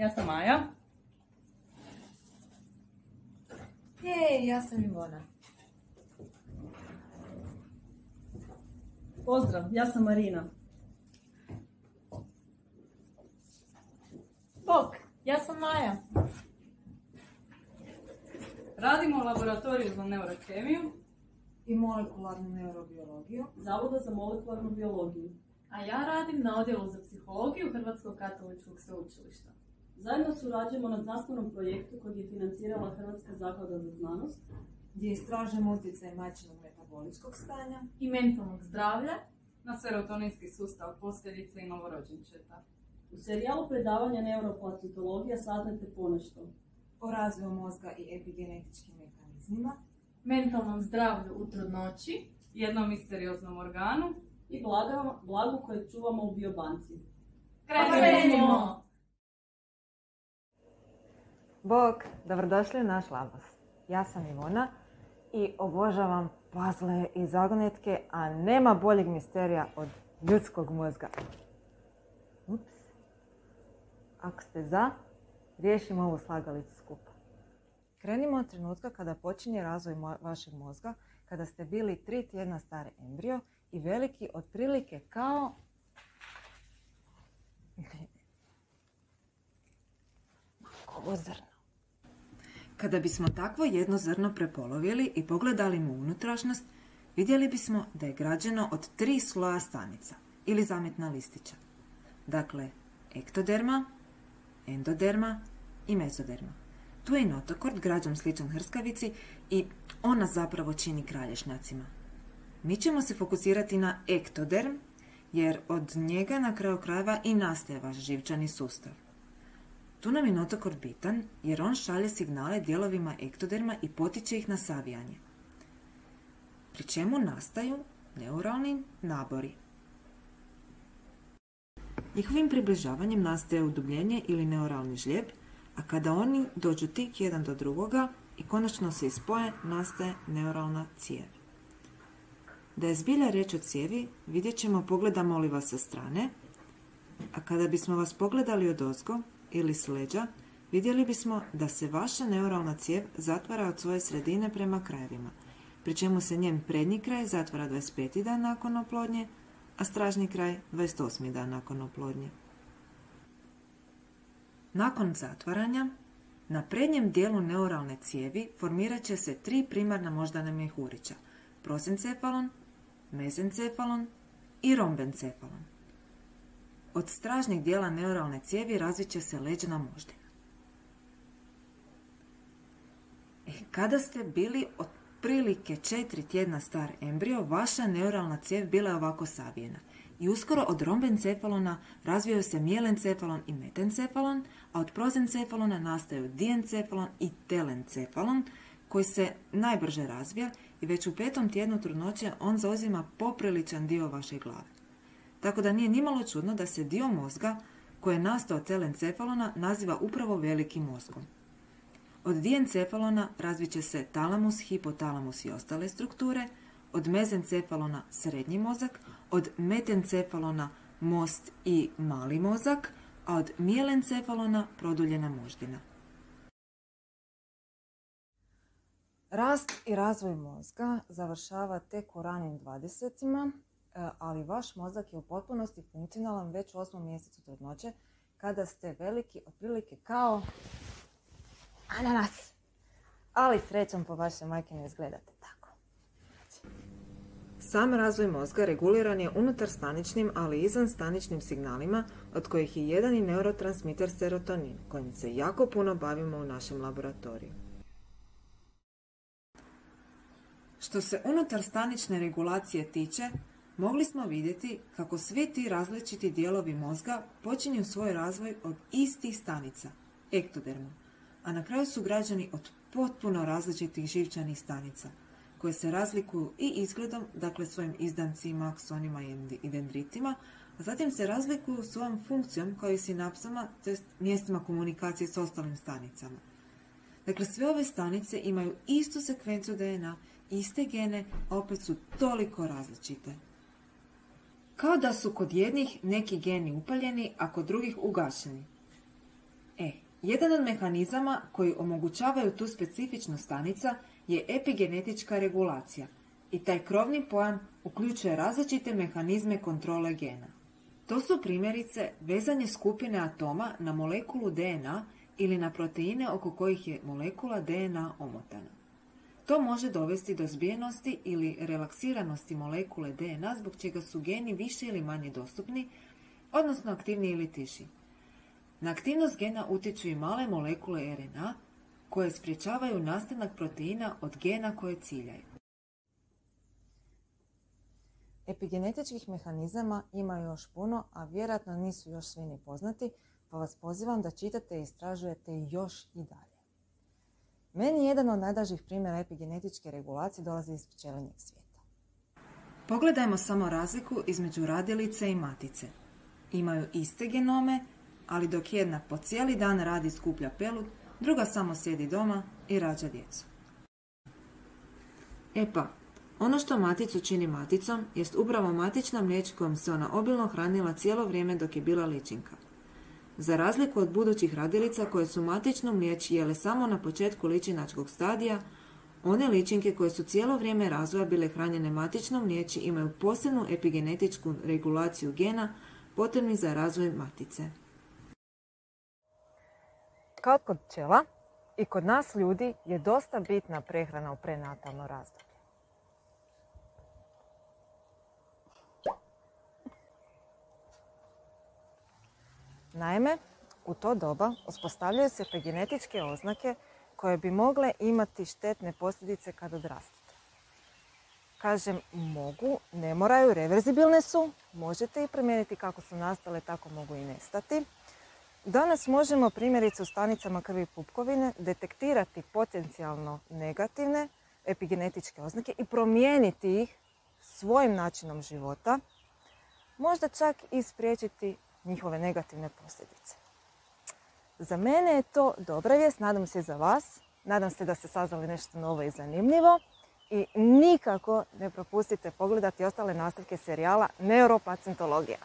Ja sam Maja. Jej, ja sam Ivona. Pozdrav, ja sam Marina. Bok, ja sam Maja. Radimo u laboratoriju za neurokemiju I molekularnu neurobiologiju. Zavoda za molekularnu biologiju. A ja radim na odjelu za psihologiju Hrvatskog katoličkog sveučilišta. Zajedno surađujemo na znanstvenom projektu kojeg je financirala Hrvatska zaklada za znanost, Gdje istražujemo utjecaj majčinog metaboličkog stanja. I mentalnog zdravlja. Na serotoninski sustav posljedice i novorođenčeta. U serijalu predavanja neuroplatitologija saznajte ponešto O razvoju mozga i epigenetičkim mehanizmima. Mentalnom zdravlju u trudnoći. Jednom misterioznom organu. i blagu kojeg čuvamo u biobanci. Krenimo! Bog, dobrodošli u naš labos. Ja sam Ivona i obožavam puzzle i zagonetke, a nema boljeg misterija od ljudskog mozga. Ups. Ako ste za, riješimo ovu slagalicu skupa. Krenimo od trenutka kada počinje razvoj vašeg mozga, kada ste bili 3 tjedna stari embrio i veliki otprilike kao... Ovo zrno. Kada bismo takvo jedno zrno prepolovili i pogledali mu unutrašnjost, vidjeli bismo da je građeno od 3 sloja stanica ili zametna listića. Dakle, ektoderma, endoderma i mezoderma. Tu je i notokord građom sličan hrskavici i ona zapravo čini kralješnjacima. Mi ćemo se fokusirati na ektoderm, jer od njega na kraju krajeva i nastaje vaš živčani sustav. Tu nam je notokord bitan jer on šalje signale dijelovima ektoderma i potiče ih na savijanje. Pri čemu nastaju neuralni nabori. Njihovim približavanjem nastaje udubljenje ili neuralni žlijeb, a kada oni dođu tik jedan do drugoga i konačno se ispoje, nastaje neuralna cijev. Da je zbilja riječ o cijevi, vidjet ćemo pogledamo li vas sa strane, a kada bismo vas pogledali odozgo ili s leđa, vidjeli bismo da se vaša neuralna cijev zatvara od svoje sredine prema krajevima, pri čemu se njen prednji kraj zatvara 25. dan nakon oplodnje, a stražnji kraj 28. dan nakon oplodnje. Nakon zatvaranja, na prednjem dijelu neuralne cijevi formirat će se 3 primarna moždana mjehurića, prosencefalon, mezencefalon i rombencefalon. Od stražnjeg dijela neuralne cijevi razvit će se leđna moždina. Kada ste bili otprilike 4 tjedna star embrio, vaša neuralna cijev bila je ovako savijena. I uskoro od rombencefalona razvijaju se mijelencefalon i metencefalon, a od prozencefalona nastaju diencefalon i telencefalon, koji se najbrže razvija i već u 5. tjednu trudnoće on zauzima popriličan dio vaše glave. Tako da nije nimalo čudno da se dio mozga koji je nastao od telencefalona naziva upravo velikim mozgom. Od diencefalona razvit će se talamus, hipotalamus i ostale strukture, od mezencefalona srednji mozak, od metencefalona most i mali mozak, a od mijelencefalona produljena moždina. Rast i razvoj mozga završava tek u ranim 20-ima, ali vaš mozak je u potpunosti funkcionalan već u 8. mjesecu trudnoće, kada ste veliki otprilike kao ananas. Ali srećom po vaše majke ne izgledate tako. Sam razvoj mozga reguliran je unutar staničnim, ali i izvan staničnim signalima, od kojih je jedan i neurotransmiter serotonin, kojim se jako puno bavimo u našem laboratoriju. Što se unutar stanične regulacije tiče, mogli smo vidjeti kako svi ti različiti dijelovi mozga počinju svoj razvoj od istih stanica, ektoderma, a na kraju su građani od potpuno različitih živčanih stanica, koje se razlikuju i izgledom, dakle svojim izdancima, aksonima i dendritima, a zatim se razlikuju svojom funkcijom kao i sinapsama, tj. mjestima komunikacije s ostalim stanicama. Dakle, sve ove stanice imaju istu sekvenciju DNA, iste gene, a opet su toliko različite. Kao da su kod jednih neki geni upaljeni, a kod drugih ugašeni. Jedan od mehanizama koji omogućavaju tu specifičnost stanica je epigenetička regulacija i taj krovni pojam uključuje različite mehanizme kontrole gena. To su primjerice vezanje skupine atoma na molekulu DNA ili na proteine oko kojih je molekula DNA omotana. To može dovesti do zbijenosti ili relaksiranosti molekule DNA zbog čega su geni više ili manje dostupni, odnosno aktivniji ili tiši. Na aktivnost gena utječu i male molekule RNA koje sprječavaju nastanak proteina od gena koje ciljaju. Epigenetičkih mehanizama ima još puno, a vjerojatno nisu još svi ni poznati, pa vas pozivam da čitate i istražujete još i dalje. Meni jedan od najdražih primjera epigenetičke regulacije dolazi iz pčelinjeg svijeta. Pogledajmo samo razliku između radilice i matice. Imaju iste genome, ali dok jedna po cijeli dan radi i skuplja pelud, druga samo sjedi doma i rađa djecu. Ono što maticu čini maticom jest upravo matična mliječ kojom se ona obilno hranila cijelo vrijeme dok je bila ličinka. Za razliku od budućih radilica koje su matičnu mliječ jele samo na početku ličinačkog stadija, one ličinke koje su cijelo vrijeme razvoja bile hranjene matičnom mliječi imaju posebnu epigenetičku regulaciju gena potrebnih za razvoj matice. Kao kod pčela, i kod nas ljudi je dosta bitna prehrana u prenatalnom razdoblju. Naime, u to doba uspostavljaju se epigenetičke oznake koje bi mogle imati štetne posljedice kad odrastete. Kažem mogu, ne moraju, reverzibilne su, možete ih promijeniti kako su nastale, tako mogu i nestati. Danas možemo primjerice u stanicama krvi i pupkovine detektirati potencijalno negativne epigenetičke oznake i promijeniti ih svojim načinom života, možda čak i spriječiti njihove negativne posljedice. Za mene je to dobra vijest, nadam se i za vas. Nadam se da ste saznali nešto novo i zanimljivo. I nikako ne propustite pogledati ostale nastavke serijala Neuropacentologija.